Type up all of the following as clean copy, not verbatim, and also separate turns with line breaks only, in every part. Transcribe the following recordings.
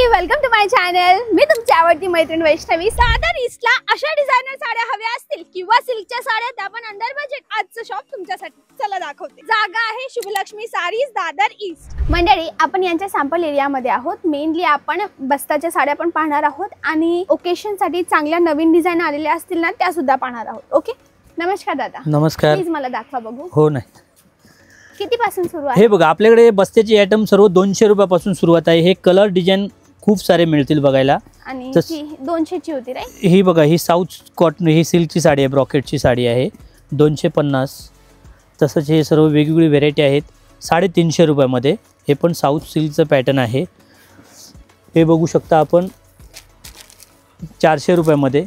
Welcome to my channel. मी तुमची आवडती मैत्रीण वैष्णवी। दादर ईस्टला अशा डिझायनर साड्या हव्या असतील किंवा सिल्कच्या साड्या त्या पण अंडर बजेट, आजचं शॉप तुमच्यासाठी। चला दाखवते। जागा आहे शुभलक्ष्मी साडीज, दादर ईस्ट। मंडळी, आपण यांच्या सॅम्पल एरियामध्ये आहोत। मेनली आपण बस्ताच्या साड्या पण पाहणार आहोत आणि ओकेशन साठी चांगल्या नवीन डिझाइन आलेल्या असतील ना त्या सुद्धा पाहणार आहोत। ओके, नमस्कार दादा।
नमस्कार।
प्लीज मला दाखवा बघू।
हो नाही,
किती पासून सुरू आहे?
हे बघा, आपल्याकडे बस्त्याचे आयटम सर्व 200 रुपयापासून सुरुवात आहे। हे कलर डिझाइन खूप सारे मिळतील बघायला।
आणि ही 200 ची होती राईट?
ही बघा, ही साऊथ कॉटन, ही सिल्कची साडी आहे, ब्रॉकेटची साडी आहे, 250। तसंच हे सर्व वेगवेगळी व्हेरायटी आहेत 350 रुपयामध्ये। हे पण साऊथ सिल्कचं पॅटर्न आहे। हे बघू शकता आपण 400 रुपयामध्ये।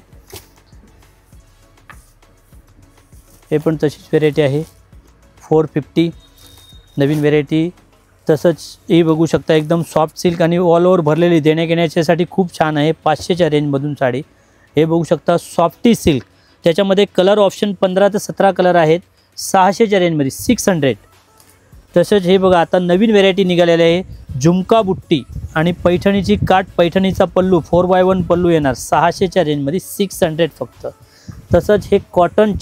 हे पण तशीच व्हेरायटी आहे 450, नवीन व्हेरायटी। तसंच हे बघू शकता एकदम सॉफ्ट सिल्क आणि ऑल ओव्हर भरलेली देण्या घेण्याच्यासाठी खूप छान आहे, 500च्या रेंजमधून साडी। हे बघू शकता सॉफ्टी सिल्क, त्याच्यामध्ये कलर ऑप्शन 15 ते 17 कलर आहेत, 600च्या रेंजमध्ये 600। तसंच हे बघा, आता नवीन व्हेरायटी निघालेली आहे झुमका बुट्टी आणि पैठणीची काठ, पैठणीचा पल्लू 4x1 पल्लू येणार, 600च्या रेंजमध्ये 600 फक्त। तसंच हे कॉटन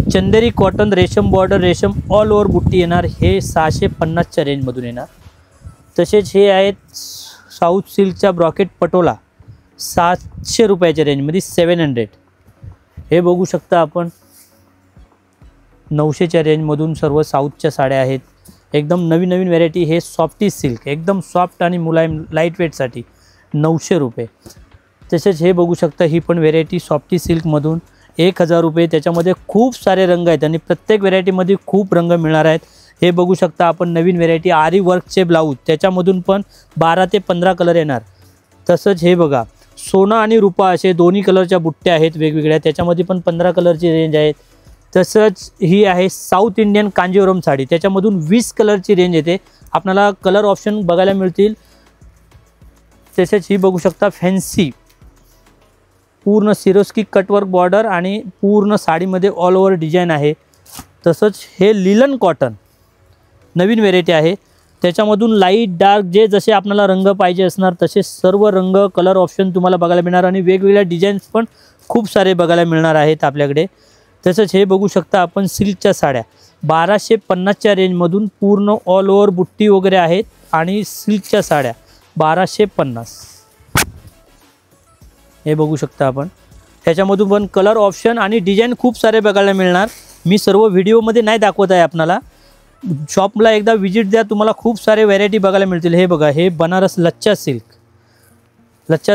चंदेरी कॉटन रेशम बॉर्डर, रेशम ऑल ओव्हर बुट्टी येणार, हे 650च्या रेंजमधून येणार। तसेच हे आहेत साऊथ सिल्कच्या ब्रॉकेट पटोला, 700 रुपयाच्या रेंजमध्ये 700। हे बघू शकता आपण 900च्या रेंजमधून सर्व साऊथच्या साड्या आहेत, एकदम नवीन व्हेरायटी। हे सॉफ्टी सिल्क, एकदम सॉफ्ट आणि मुलायम लाईट वेटसाठी 900 रुपये। तसेच हे बघू शकता, ही पण व्हेरायटी सॉफ्टी सिल्कमधून 1000 रुपये। त्याच्यामध्ये खूप सारे रंग आहेत आणि प्रत्येक व्हेरायटीमध्ये खूप रंग मिळणार आहेत। हे बघू शकता आपण नवीन व्हेरायटी आरी वर्कचे ब्लाऊज, त्याच्यामधून पण 12 ते 15 कलर येणार। तसंच हे बघा, सोना आणि रुपा असे दोन्ही कलरच्या बुट्ट्या आहेत वेगवेगळ्या, त्याच्यामध्ये पण 15 कलरची रेंज आहेत। तसंच ही आहे साऊथ इंडियन कांजीवरम साडी, त्याच्यामधून 20 कलरची रेंज येते, आपल्याला कलर ऑप्शन बघायला मिळतील। तसेच ही बघू शकता फॅन्सी पूर्ण सिरोस्की कटवर्क बॉर्डर आणि पूर्ण साडीमध्ये ऑल ओव्हर डिझाइन आहे। तसंच हे लिलन कॉटन नवीन व्हेरायटी आहे, त्याच्यामधून लाईट डार्क जे जसे आपल्याला रंग पाहिजे असणार तसे सर्व रंग कलर ऑप्शन तुम्हाला बघायला मिळणार आणि वेगवेगळ्या डिझाईन्स पण खूप सारे बघायला मिळणार आहेत आपल्याकडे। तसंच हे बघू शकता आपण सिल्कच्या साड्या 1250च्या रेंजमधून पूर्ण ऑल ओव्हर बुट्टी वगैरे आहेत आणि सिल्कच्या साड्या 1250। हे बघू शकता आपण, त्याच्यामधून पण कलर ऑप्शन आणि डिझाईन खूप सारे बघायला मिळणार। मी सर्व व्हिडिओमध्ये नाही दाखवत आहे आपल्याला, शॉपला एकदा विजिट द्या, तुम्हाला खूप सारे व्हेरायटी बघायला मिळतील। हे बघा, हे बनारस लच्छा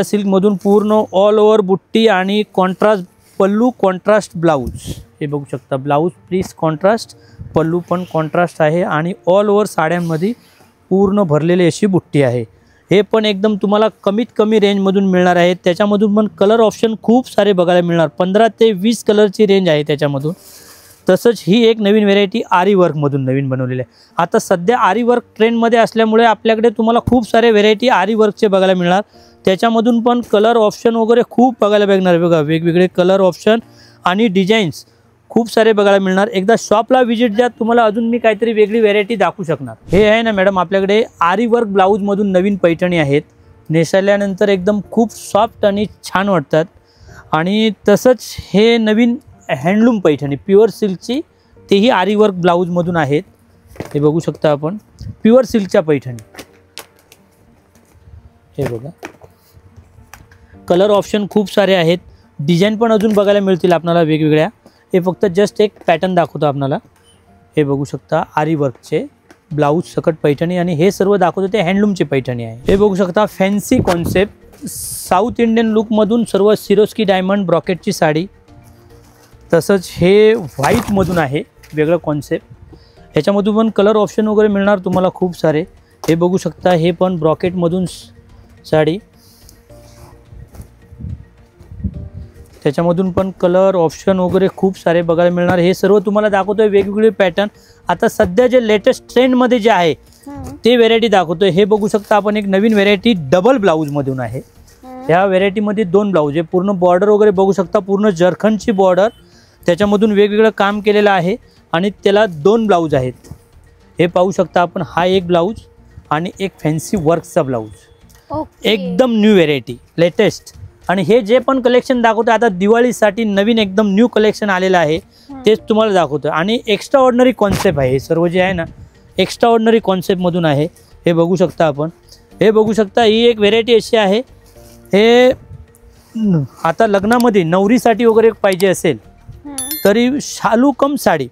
सिल्कमधून पूर्ण ऑल ओव्हर बुट्टी आणि कॉन्ट्रास्ट पल्लू, कॉन्ट्रास्ट ब्लाऊज। हे बघू शकता, ब्लाऊज प्लीज कॉन्ट्रास्ट, पल्लू पण कॉन्ट्रास्ट आहे आणि ऑल ओव्हर साड्यांमध्ये पूर्ण भरलेली अशी बुट्टी आहे। हे पण एकदम तुम्हाला कमीत कमी रेंजमधून मिळणार आहे, त्याच्यामधून पण कलर ऑप्शन खूप सारे बघायला मिळणार, 15 ते 20 कलरची रेंज आहे त्याच्यामधून। तसंच ही एक नवीन व्हेरायटी आरी वर्कमधून नवीन बनवलेली आहे। आता सध्या आरी वर्क ट्रेंडमध्ये असल्यामुळे आपल्याकडे तुम्हाला खूप सारे व्हेरायटी आरी वर्कचे बघायला मिळणार, त्याच्यामधून पण कलर ऑप्शन वगैरे खूप बघायला मिळणार। बघा, वेगवेगळे कलर ऑप्शन आणि डिझाईन्स खूप सारे बघायला मिळणार। एकदा शॉपला व्हिजिट द्या, तुम्हाला अजून मी काहीतरी वेगळी व्हेरायटी दाखवू शकणार। हे आहे ना मॅडम, आपल्याकडे आरी वर्क ब्लाऊजमधून नवीन पैठणी आहेत, नेसल्यानंतर एकदम खूप सॉफ्ट आणि छान वाटतात। आणि तसंच हे नवीन हँडलूम पैठणी प्युअर सिल्कची, तेही आरी वर्क ब्लाऊजमधून आहेत। हे बघू शकता आपण प्युअर सिल्कच्या पैठणी। हे बघा, कलर ऑप्शन खूप सारे आहेत, डिझाईन पण अजून बघायला मिळतील आपल्याला वेगवेगळ्या। हे फक्त जस्ट एक पॅटर्न दाखवतो आपल्याला। हे बघू शकता आरी वर्कचे ब्लाऊज सकट पैठणी आणि हे सर्व दाखवतो ते हँडलूमची पैठणी आहे। हे बघू शकता फॅन्सी कॉन्सेप्ट साऊथ इंडियन लुकमधून सर्व सिरोस्की डायमंड ब्रॉकेटची साडी। तसंच हे व्हाईटमधून आहे वेगळं कॉन्सेप्ट, ह्याच्यामधून पण कलर ऑप्शन वगैरे मिळणार तुम्हाला खूप सारे। हे बघू शकता, हे पण ब्रॉकेटमधून साडी, त्याच्यामधून पण कलर ऑप्शन वगैरे खूप सारे बघायला मिळणार। हे सर्व तुम्हाला दाखवतोय वेगवेगळे पॅटर्न। आता सध्या जे लेटेस्ट ट्रेंडमध्ये जे आहे ते व्हेरायटी दाखवतोय। हे बघू शकता आपण एक नवीन व्हेरायटी डबल ब्लाऊजमधून आहे। ह्या व्हेरायटीमध्ये 2 ब्लाऊज आहे, पूर्ण बॉर्डर वगैरे बघू शकता, पूर्ण जरखंडची बॉर्डर, त्याच्यामधून वेगवेगळं काम केलेलं आहे आणि त्याला 2 ब्लाऊज आहेत। हे पाहू शकता आपण, हा एक ब्लाऊज आणि एक फॅन्सी वर्कचा ब्लाऊज।
ओके.
एकदम न्यू व्हेरायटी लेटेस्ट. आणि हे जे पण कलेक्शन दाखवतो आता दिवाळीसाठी नवीन एकदम न्यू कलेक्शन आलेलं आहे तेच तुम्हाला दाखवतो. आणि एक्स्ट्रा ऑर्डिनरी कॉन्सेप्ट आहे हे सर्व जे आहे ना, एक्स्ट्रा ऑर्डिनरी कॉन्सेप्टमधून आहे. हे बघू शकता आपण, हे बघू शकता. ही एक व्हेरायटी अशी आहे, हे आता लग्नामध्ये नवरीसाठी वगैरे पाहिजे असेल तरी शालू कम साडी,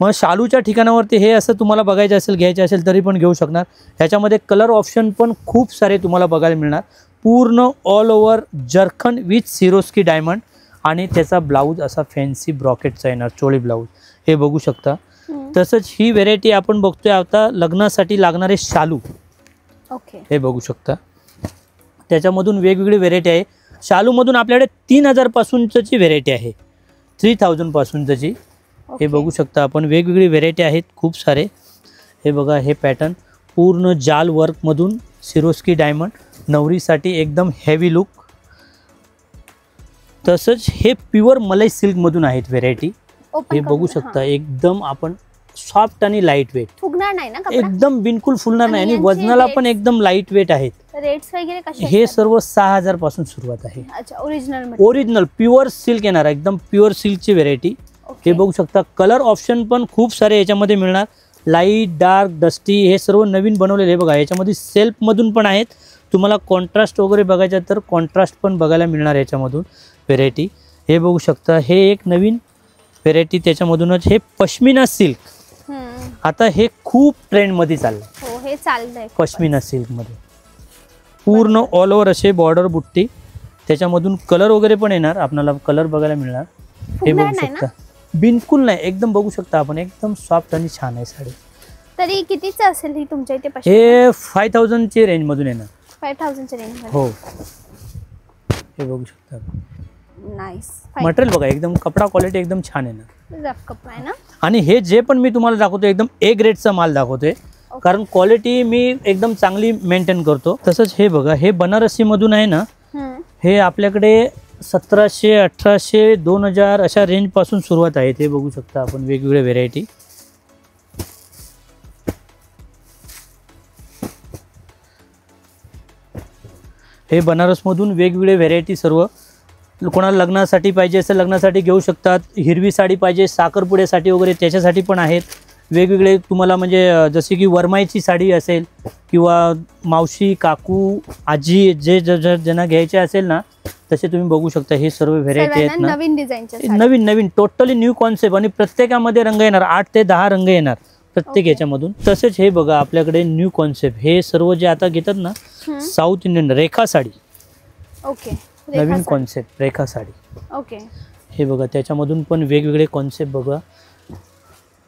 मग शालूच्या ठिकाणावरती हे असं तुम्हाला बघायचं असेल, घ्यायचं असेल तरी पण घेऊ शकणार. ह्याच्यामध्ये कलर ऑप्शन पण खूप सारे तुम्हाला बघायला मिळणार. पूर्ण ऑल ओव्हर जरखन विथ सिरोस्की डायमंड आणि त्याचा ब्लाऊज असा फॅन्सी ब्रॉकेटचा येणार, चोळी ब्लाऊज. हे बघू शकता. तसंच ही व्हेरायटी आपण बघतोय आता लग्नासाठी लागणारे शालू.
ओके.
हे बघू शकता. त्याच्यामधून वेगवेगळी व्हेरायटी आहे. शालूमधून आपल्याकडे 3000 पासूनची व्हेरायटी आहे, 3000 पासूनची. हे बघू शकता आपण, वेगवेगळी व्हेरायटी आहेत खूप सारे. हे बघा, हे पॅटर्न पूर्ण जाल वर्कमधून सिरोस्की डायमंड, नवरीसाठी एकदम हेवी लुक. तसंच हे प्युअर मलई सिल्कमधून आहेत व्हेरायटी. हे बघू शकता, एकदम आपण सॉफ्ट आणि लाईट वेट,
फुगणार नाही ना कपडा,
एकदम बिलकुल फुलणार नाही. आणि वजनाला पण एकदम लाईट वेट आहेत.
रेट्स वगैरे कसे?
हे सर्व 6000 पासून सुरुवात आहे.
अच्छा, ओरिजिनल
ओरिजिनल प्युअर सिल्क येणार, एकदम प्युअर सिल्कची व्हेरायटी. हे बघू शकता. कलर ऑप्शन पण खूप सारे याच्यामध्ये मिळणार, लाईट, डार्क, डस्टी, हे सर्व नवीन बनवलेले. बघा, याच्यामध्ये सेल्फमधून पण आहेत. तुम्हाला कॉन्ट्रास्ट वगैरे बघायचं तर कॉन्ट्रास्ट पण बघायला मिळणार याच्यामधून व्हेरायटी. हे बघू शकता, हे एक नवीन व्हेरायटी त्याच्यामधूनच. हे पश्मिना सिल्क आता हे खूप ट्रेंडमध्ये चाललं.
हो, हे चाललंय
पश्मिना सिल्कमध्ये पूर्ण ऑल ओव्हर असे बॉर्डर बुट्टी, त्याच्यामधून कलर वगैरे पण येणार, आपल्याला कलर बघायला मिळणार. हे बघू शकता, बिलकुल नाही, एकदम बघू शकता आपण, एकदम सॉफ्ट आणि छान आहे साडी.
तरी कितीचं असेल ही तुमच्या इथे?
हे 5000 ची रेंज मधून येणार.
5000 ची रेंज?
हो. हे बघू शकता.
नाईस.
मटेरियल बघा, एकदम कपडा क्वालिटी एकदम छान येणार,
रफ कपडा आहे ना.
आणि हे जे पण मी तुम्हाला दाखवतो एकदम ए ग्रेडचा माल दाखवतोय, कारण क्वालिटी मी एकदम चांगली मेंटेन करतो. तसंच हे बघा, हे बनारसी मधून आहे ना, हे आपल्याकडे 1700, 1800, 2000 अशा रेंज पासून सुरुवात आहे. ते बघू शकता आपण, वेगवेगळे व्हेरायटी. हे बनारसमधून वेगवेगळे व्हेरायटी सर्व. कोणाला लग्नासाठी पाहिजे असेल लग्नासाठी घेऊ शकतात. हिरवी साडी पाहिजे साखरपुड्यासाठी वगैरे त्याच्यासाठी पण आहेत वेगवेगळे. तुम्हाला म्हणजे जसे की वरमाईची साडी असेल किंवा मावशी, काकू, आजी जे ज्यांना घ्यायचे असेल ना, तसे तुम्ही बघू शकता. हे सर्व व्हेरायटी आहेत ना,
नवीन डिझाईनचे,
नवीन टोटली न्यू कॉन्सेप्ट. आणि प्रत्येकामध्ये रंग येणार, 8 ते 10 रंग येणार प्रत्येक याच्यामधून. तसेच हे बघा, आपल्याकडे न्यू कॉन्सेप्ट, हे सर्व जे आता घेतात ना, साऊथ इंडियन रेखा साडी.
ओके.
नवीन कॉन्सेप्ट रेखा साडी.
ओके.
हे बघा, त्याच्यामधून पण वेगवेगळे कॉन्सेप्ट बघा,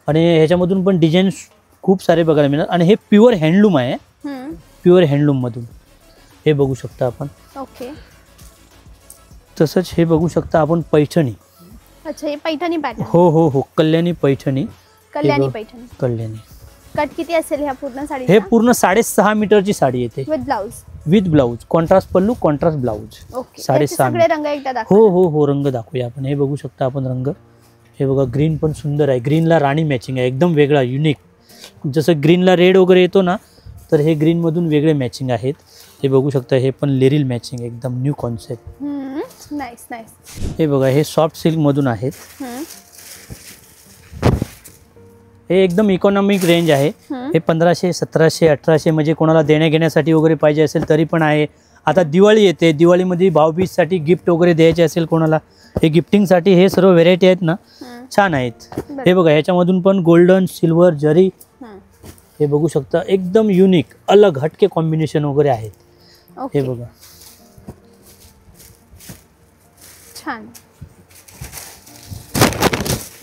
आणि ह्याच्यामधून पण डिझाईन खूप सारे बघायला मिळणार. आणि हे प्युअर हँडलूम आहे, प्युअर हँडलूम मधून. हे बघू शकता आपण.
ओके.
तसंच हे बघू शकता आपण, पैठणी.
अच्छा, हे पैठणी पॅटर्न?
हो हो हो, कल्याणी पैठणी.
कल्याणी पैठणी.
कल्याणी.
कट किती असेल ह्या पूर्ण साडी?
हे पूर्ण 6.5 मीटरची साडी येते,
with blouse.
With blouse, contrast pallu, contrast blouse. 6.5
सगळे रंग एकदा दाखवा.
हो हो हो, रंग दाखवूया आपण. हे बघू शकता आपण रंग. हे बघा, ग्रीन पण सुंदर आहे, ग्रीनला राणी मॅचिंग आहे, एकदम वेगळा युनिक. जसं ग्रीनला रेड वगैरे येतो ना, तर हे ग्रीनमधून वेगळे मॅचिंग आहेत. हे बघू शकता, हे पण लिरिल मॅचिंग, एकदम न्यू कॉन्सेप्ट.
Nice nice.
हे बघा, हे सॉफ्ट सिल्कमधून आहेत. हे एकदम इकॉनॉमिक रेंज आहे. हे 1500, 1700, 1800, म्हणजे कोणाला देण्या घेण्यासाठी वगैरे पाहिजे असेल तरी पण आहे. आता दिवाळी येते, दिवाळीमध्ये भाऊबीजसाठी गिफ्ट वगैरे द्यायचे असेल कोणाला, हे गिफ्टिंगसाठी हे सर्व व्हेरायटी आहेत ना, छान आहेत. हे बघा, ह्याच्यामधून पण गोल्डन, सिल्वर, जरी. हे बघू शकता, एकदम युनिक, अलग हटके कॉम्बिनेशन वगैरे आहेत. हे बघा,
छान.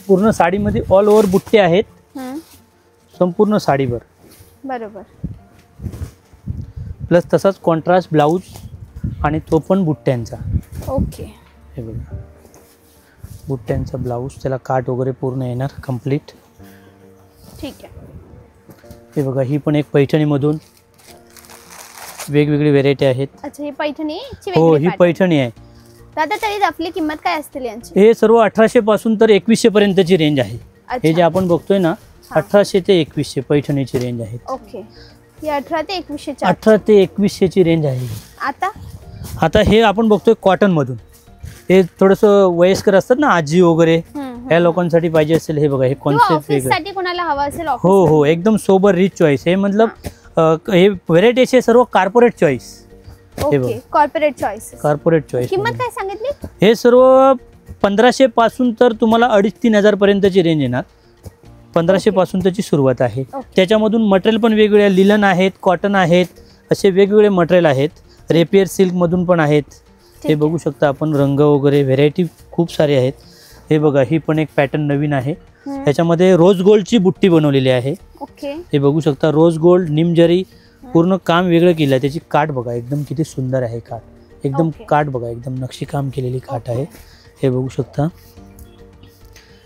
पूर्ण साडीमध्ये ऑल ओव्हर बुट्टे आहेत संपूर्ण साडीवर.
बरोबर.
प्लस तसाच कॉन्ट्रास्ट ब्लाऊज, आणि तो पण बुट्ट्यांचा.
ओके.
हे बघा, बुट्ट्यांचा ब्लाऊज, त्याला काट वगैरे पूर्ण येणार कम्प्लीट.
ठीक आहे.
हे बघा, ही पण एक पैठणीमधून वेगवेगळी व्हेरायटी आहेत.
अच्छा, ही पैठणी?
हो, ही पैठणी आहे.
दादा, तरी आपली किंमत काय असतील यांची?
हे सर्व 1800 पासून तर 2100 पर्यंतची रेंज आहे. हे जे आपण बघतोय ना, 1800 ते 2100 पैठणीची रेंज आहे.
ओके. हे 18 ते 2100
18 ते 2100 ची रेंज आहे.
आता
हे आपण बघतोय कॉटन मधून. हे थोडंसं वयस्कर असतात ना, आजी वगैरे, या लोकांसाठी पाहिजे असेल हे बघा, हे कॉन्सेप्ट
ऑफिस साठी कोणाला हवा असेल
हो हो, एकदम सोबर रिच चॉईस. हे मतलब हे व्हेरायटी सर्व corporate choice.
Okay, corporate choice. किंमत काय सांगितली?
हे सर्व 1500 पासून तर तुम्हाला 2,500-3 हजार पर्यंतची रेंज येणार. 1500 पासून त्याची सुरुवात आहे. त्याच्यामधून मटेरियल पण वेगवेगळे, लिलन आहेत, कॉटन आहेत, असे वेगवेगळे मटेरियल आहेत. रेपियर सिल्क मधून पण आहेत. हे बघू शकता आपण, रंग वगैरे व्हेरायटी खूप सारे आहेत. हे बघा, ही पण एक पॅटर्न नवीन आहे. ह्याच्यामध्ये रोज गोल्डची बुट्टी बनवलेली आहे. हे बघू शकता, रोज गोल्ड, निमजरी, पूर्ण काम वेगळं केलं आहे. त्याची काठ बघा, एकदम किती सुंदर आहे काठ. एकदम काठ बघा, एकदम नक्षी काम केलेली काठ आहे. हे बघू शकता,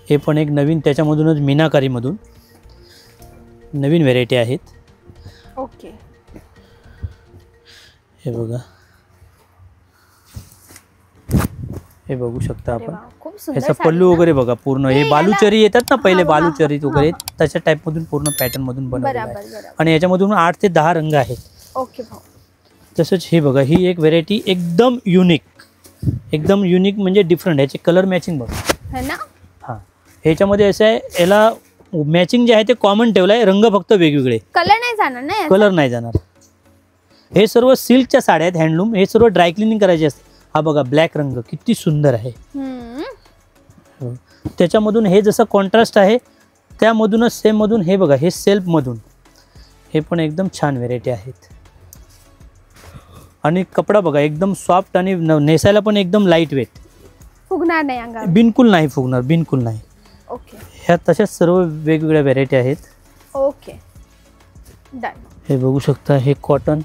हे पण एक नवीन, त्याच्यामधूनच मीनाकारी मधून नवीन व्हेरायटी आहेत.
ओके,
हे बघा, हे बघू शकता आपण. ह्याचा पल्लू वगैरे बघा, पूर्ण हे बालूचरी येतात ना पहिले, बालूचरी वगैरे तशा टाइप मधून पूर्ण पॅटर्न मधून बनवलेलं आहे. आणि याच्यामधून 8 ते 10 रंग आहेत.
ओके भाऊ.
तसंच हे बघा, ही एक व्हेरायटी एकदम युनिक म्हणजे डिफरंट. ह्याचे कलर मॅचिंग बघा
है ना.
हां, ह्याच्यामध्ये असं आहे, याला मॅचिंग जे आहे ते कॉमन ठेवलं आहे, रंग फक्त वेगवेगळे,
कलर नाही जाणार ना,
कलर नाही जाणार. हे सर्व सिल्कच्या साड्या आहेत, हँडलूम. हे सर्व ड्राय क्लिनिंग करायचे असते. हा बघा, ब्लॅक रंग किती सुंदर आहे. त्याच्यामधून हे जसं कॉन्ट्रास्ट आहे त्यामधूनच सेम मधून हे बघा, हे सेल्फ मधून, हे पण एकदम छान व्हेरायटी आहेत. आणि कपडा बघा, एकदम सॉफ्ट आणि नेसायला पण एकदम लाईट वेट.
फुगणार नाही अंगावर? बिलकुल नाही फुगणार, बिलकुल नाही. ओके, ह्या तशाच सर्व वेगवेगळ्या व्हेरायटी आहेत. Okay, done. हे बघू शकता, हे कॉटन,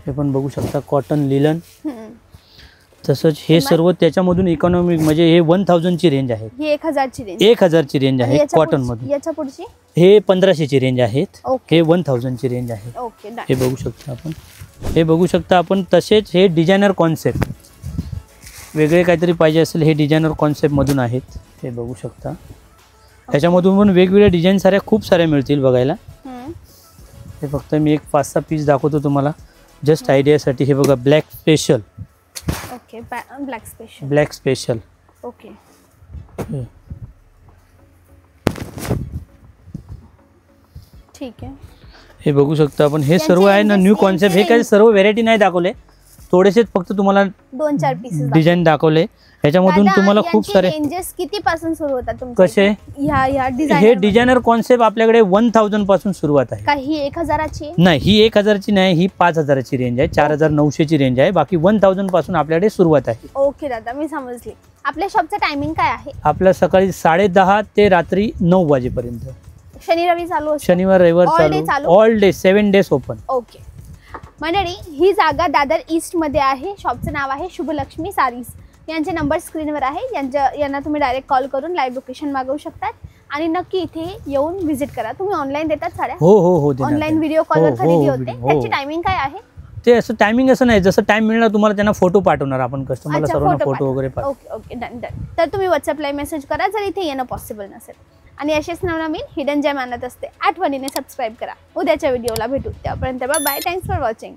हे पण बघू शकता, कॉटन, लिलन. तसंच हे सर्व त्याच्यामधून इकॉनॉमिक म्हणजे हे 1000 ची रेंज आहे. ही 1000 ची रेंज, 1000 ची रेंज आहे कॉटन मधून. याच्या पुढची हे 1500 ची रेंज आहेत. हे 1000 ची रेंज आहे. ओके, हे बघू शकता आपण. हे बघू शकता आपण. तसेच हे डिझायनर कॉन्सेप्ट, वेगळे काहीतरी पाहिजे असेल, हे डिझायनर कॉन्सेप्ट मधून आहेत. हे बघू शकता, त्याच्यामधून पण वेगवेगळ्या डिझाईन साऱ्या खूप साऱ्या मिळतील बघायला. हे फक्त मी एक 5-6 पीस दाखवतो तुम्हाला जस्ट आयडियासाठी. हे बघा, black special. Okay, black special. Okay, ठीक आहे. हे बघू शकता आपण. हे सर्व आहे ना न्यू कॉन्सेप्ट. हे काही सर्व व्हेरायटी नाही दाखवले, थोडेसेच फक्त तुम्हाला 2-4 पीसेस डिझाईन दाखवले. ह्याच्यामधून तुम्हाला खूप सारे रेंजेस किती पासून सुरू होतात तुमचे? कसे? ह्या डिझाइन, हे डिझायनर कॉन्सेप्ट आपल्याकडे 1000 पासून सुरुवात आहे. काही 1000 ची नाही, ही 1000 ची नाही, ही 5000 ची रेंज आहे. 4900 ची रेंज आहे. बाकी 1000 पासून आपल्याकडे सुरुवात आहे. ओके दादा, मी समजली. आपल्या शॉपचं टायमिंग काय आहे? आपल्या सकाळी 10:30 ते रात्री 9 वाजेपर्यंत. शनि रवी चालू असतो? शनिवार रविवार चालू, all day, 7 days open. Okay मंडळी, ही जागा दादर ईस्ट मध्ये आहे. शॉपचं नाव आहे शुभलक्ष्मी सारीज. यांचे नंबर स्क्रीनवर आहे. यांना तुम्ही डायरेक्ट कॉल करून लाईव्ह लोकेशन मागवू शकतात. आणि नक्की इथे येऊन व्हिजिट करा. तुम्ही ऑनलाईन देतात साड्या? हो हो हो, ऑनलाईन व्हिडिओ कॉलवर खरेदी होते. त्याची टायमिंग काय आहे? ते असं टायमिंग असं नाही, जसं टाइम मिळणार तुम्हाला त्यांना फोटो पाठवणार आपण, कस्टमरला सर्वांना फोटो वगैरे पाठवू. Okay okay, done done. तर तुम्ही व्हॉट्सअपला मेसेज करा जर इथे येणं पॉसिबल नसेल. आणि असेच नवनवीन हिडन जेम आणत असते. आठवणीने सबस्क्राईब करा. उद्याच्या व्हिडिओला भेटू, त्यापर्यंत bye bye. Thanks for watching.